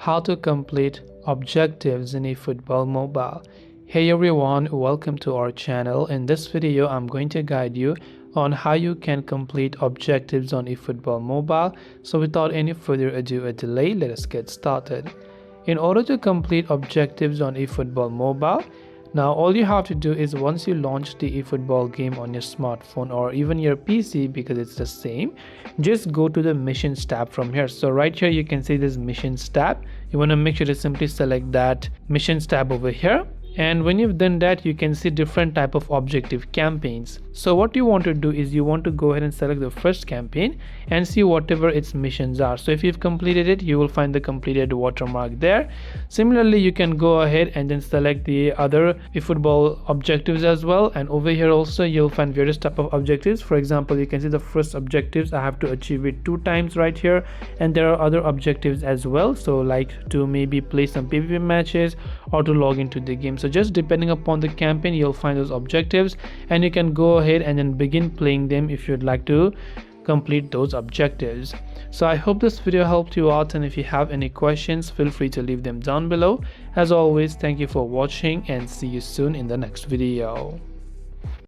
how to complete objectives in eFootball mobile. Hey everyone, welcome to our channel. In this video I'm going to guide you on how you can complete objectives on eFootball mobile. So without any further ado or delay, let us get started. In order to complete objectives on eFootball mobile, now all you have to do is once you launch the eFootball game on your smartphone or even your PC, because it's the same, just go to the missions tab from here. So right here you can see this missions tab. You want to make sure to simply select that missions tab over here. And when you've done that, you can see different type of objective campaigns. So what you want to do is you want to go ahead and select the first campaign and see whatever its missions are. So if you've completed it, you will find the completed watermark there. Similarly, you can go ahead and then select the other eFootball objectives as well, and over here also you'll find various type of objectives. For example, you can see the first objectives, I have to achieve it 2 times right here, and there are other objectives as well, so like to maybe play some PvP matches or to log into the game. So just depending upon the campaign, you'll find those objectives and you can go ahead and then begin playing them if you'd like to complete those objectives. So I hope this video helped you out, and if you have any questions, feel free to leave them down below. As always, thank you for watching and see you soon in the next video.